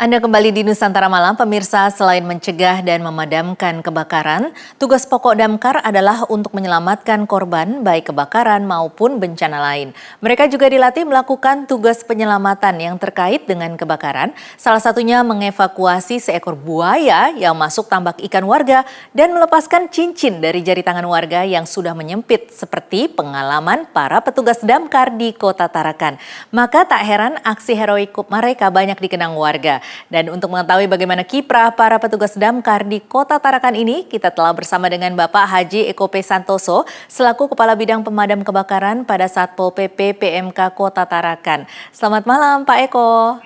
Anda kembali di Nusantara Malam, pemirsa. Selain mencegah dan memadamkan kebakaran, tugas pokok Damkar adalah untuk menyelamatkan korban baik kebakaran maupun bencana lain. Mereka juga dilatih melakukan tugas penyelamatan yang terkait dengan kebakaran, salah satunya mengevakuasi seekor buaya yang masuk tambak ikan warga dan melepaskan cincin dari jari tangan warga yang sudah menyempit, seperti pengalaman para petugas Damkar di Kota Tarakan. Maka tak heran aksi heroik mereka banyak dikenang warga. Dan untuk mengetahui bagaimana kiprah para petugas Damkar di Kota Tarakan ini, kita telah bersama dengan Bapak Haji Eko P. Santoso selaku Kepala Bidang Pemadam Kebakaran pada Satpol PP PMK Kota Tarakan. Selamat malam Pak Eko.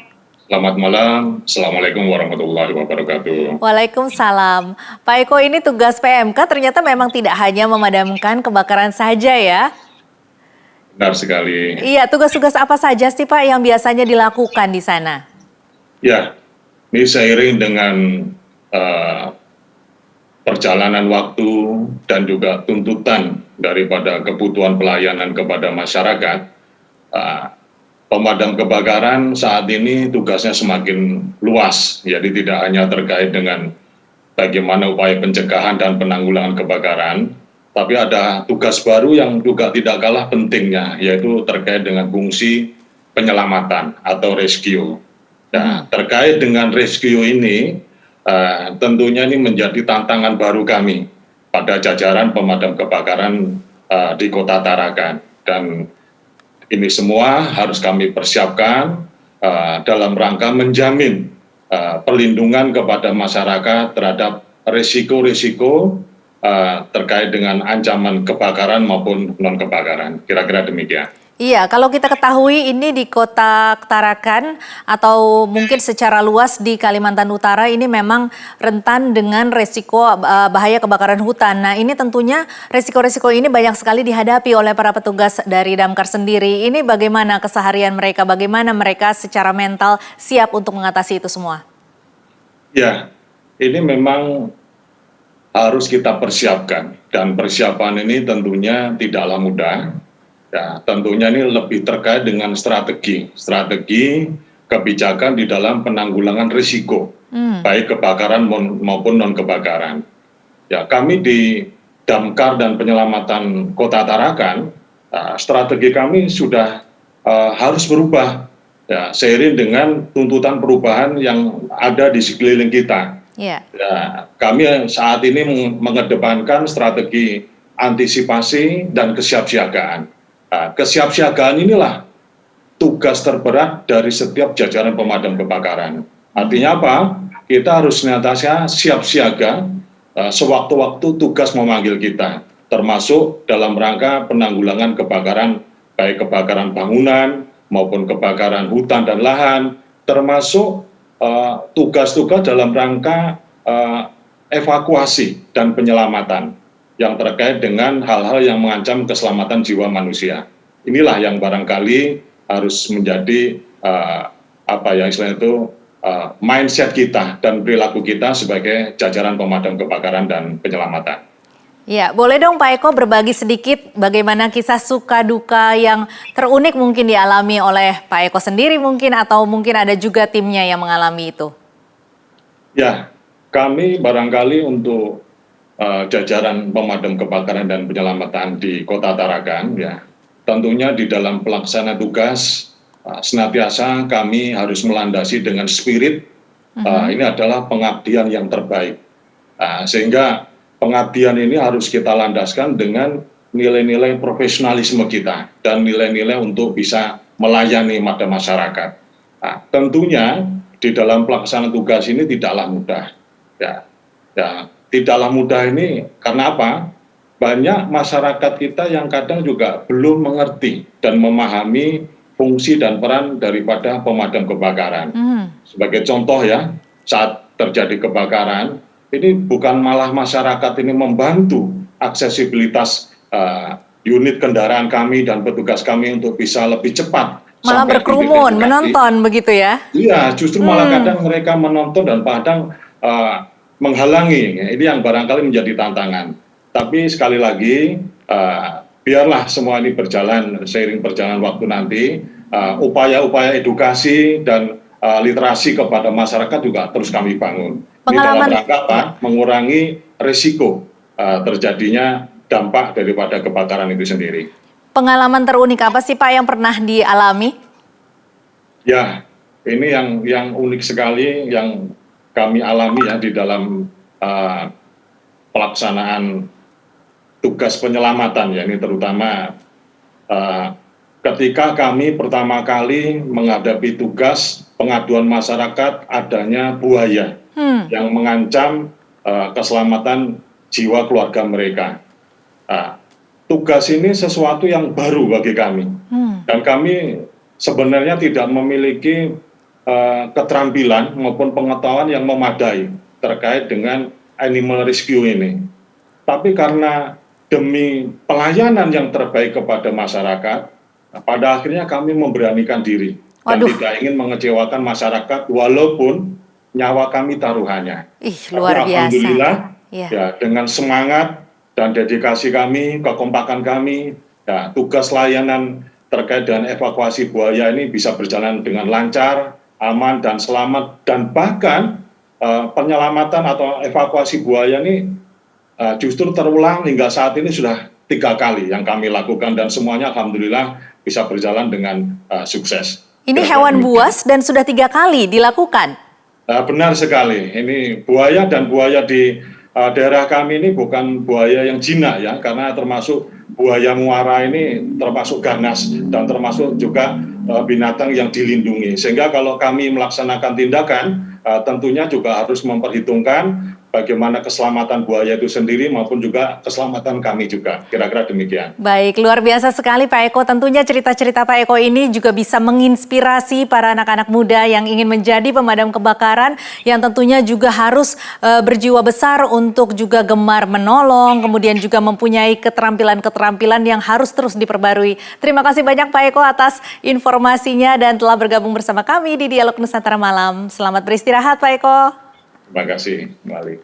Selamat malam, Assalamualaikum warahmatullahi wabarakatuh. Waalaikumsalam. Pak Eko, ini tugas PMK ternyata memang tidak hanya memadamkan kebakaran saja ya? Benar sekali. Iya, tugas-tugas apa saja sih Pak yang biasanya dilakukan di sana? Ya, ini seiring dengan perjalanan waktu dan juga tuntutan daripada kebutuhan pelayanan kepada masyarakat, pemadam kebakaran saat ini tugasnya semakin luas. Jadi tidak hanya terkait dengan bagaimana upaya pencegahan dan penanggulangan kebakaran, tapi ada tugas baru yang juga tidak kalah pentingnya, yaitu terkait dengan fungsi penyelamatan atau rescue. Nah, terkait dengan rescue ini, tentunya ini menjadi tantangan baru kami pada jajaran pemadam kebakaran di Kota Tarakan. Dan ini semua harus kami persiapkan dalam rangka menjamin perlindungan kepada masyarakat terhadap risiko-risiko terkait dengan ancaman kebakaran maupun non-kebakaran. Kira-kira demikian. Iya, kalau kita ketahui ini di Kota Tarakan atau mungkin secara luas di Kalimantan Utara ini memang rentan dengan resiko bahaya kebakaran hutan. Nah, ini tentunya resiko-resiko ini banyak sekali dihadapi oleh para petugas dari Damkar sendiri. Ini bagaimana keseharian mereka, bagaimana mereka secara mental siap untuk mengatasi itu semua? Ya, ini memang harus kita persiapkan, dan persiapan ini tentunya tidaklah mudah. Ya, tentunya ini lebih terkait dengan strategi kebijakan di dalam penanggulangan risiko, baik kebakaran maupun non-kebakaran. Ya, kami di Damkar dan Penyelamatan Kota Tarakan, strategi kami sudah harus berubah, ya, seiring dengan tuntutan perubahan yang ada di sekeliling kita. Yeah. Ya, kami saat ini mengedepankan strategi antisipasi dan kesiapsiagaan. Kesiapsiagaan inilah tugas terberat dari setiap jajaran pemadam kebakaran. Artinya apa? Kita harus senantiasa siap siaga sewaktu-waktu tugas memanggil kita, termasuk dalam rangka penanggulangan kebakaran, baik kebakaran bangunan maupun kebakaran hutan dan lahan, termasuk tugas-tugas dalam rangka evakuasi dan penyelamatan yang terkait dengan hal-hal yang mengancam keselamatan jiwa manusia. Inilah yang barangkali harus menjadi mindset kita dan perilaku kita sebagai jajaran pemadam kebakaran dan penyelamatan. Ya, boleh dong Pak Eko berbagi sedikit bagaimana kisah suka duka yang terunik mungkin dialami oleh Pak Eko sendiri mungkin, atau mungkin ada juga timnya yang mengalami itu? Ya, kami barangkali untuk jajaran pemadam kebakaran dan penyelamatan di Kota Tarakan, ya, tentunya di dalam pelaksana tugas senantiasa kami harus melandasi dengan spirit ini adalah pengabdian yang terbaik, sehingga pengabdian ini harus kita landaskan dengan nilai-nilai profesionalisme kita dan nilai-nilai untuk bisa melayani pada masyarakat. Tentunya di dalam pelaksana tugas ini tidaklah mudah, ya. Tidaklah mudah ini karena apa? Banyak masyarakat kita yang kadang juga belum mengerti dan memahami fungsi dan peran daripada pemadam kebakaran. Sebagai contoh ya, saat terjadi kebakaran, ini bukan malah masyarakat ini membantu aksesibilitas unit kendaraan kami dan petugas kami untuk bisa lebih cepat. Malah berkerumun, menonton begitu ya? Iya, justru malah kadang mereka menonton dan kadang menghalangi. Ini yang barangkali menjadi tantangan. Tapi sekali lagi, biarlah semua ini berjalan seiring perjalanan waktu nanti, upaya-upaya edukasi dan literasi kepada masyarakat juga terus kami bangun. Ini Pengalaman- dalam rangka apa? Mengurangi risiko terjadinya dampak daripada kebakaran itu sendiri. Pengalaman terunik apa sih Pak yang pernah dialami? Ya, ini yang unik sekali yang kami alami ya di dalam pelaksanaan tugas penyelamatan ya, ini terutama ketika kami pertama kali menghadapi tugas pengaduan masyarakat adanya buaya yang mengancam keselamatan jiwa keluarga mereka. Tugas ini sesuatu yang baru bagi kami dan kami sebenarnya tidak memiliki keterampilan maupun pengetahuan yang memadai terkait dengan animal rescue ini. Tapi karena demi pelayanan yang terbaik kepada masyarakat, pada akhirnya kami memberanikan diri dan tidak ingin mengecewakan masyarakat walaupun nyawa kami taruhannya. Luar Tapi biasa. alhamdulillah Ya. ya, dengan semangat dan dedikasi kami, kekompakan kami, ya, tugas layanan terkait dengan evakuasi buaya ini bisa berjalan dengan lancar, aman dan selamat, dan bahkan penyelamatan atau evakuasi buaya ini justru terulang hingga saat ini sudah 3 kali yang kami lakukan dan semuanya alhamdulillah bisa berjalan dengan sukses. Ini hewan buas dan sudah 3 kali dilakukan? Benar sekali, ini buaya dan buaya di daerah kami ini bukan buaya yang jinak ya, karena termasuk buaya muara ini termasuk ganas dan termasuk juga binatang yang dilindungi. Sehingga kalau kami melaksanakan tindakan tentunya juga harus memperhitungkan bagaimana keselamatan buaya itu sendiri maupun juga keselamatan kami juga. Kira-kira demikian. Baik, luar biasa sekali Pak Eko. Tentunya cerita-cerita Pak Eko ini juga bisa menginspirasi para anak-anak muda yang ingin menjadi pemadam kebakaran, yang tentunya juga harus berjiwa besar untuk juga gemar menolong, kemudian juga mempunyai keterampilan-keterampilan yang harus terus diperbarui. Terima kasih banyak Pak Eko atas informasinya dan telah bergabung bersama kami di Dialog Nusantara Malam. Selamat beristirahat Pak Eko. Terima kasih kembali.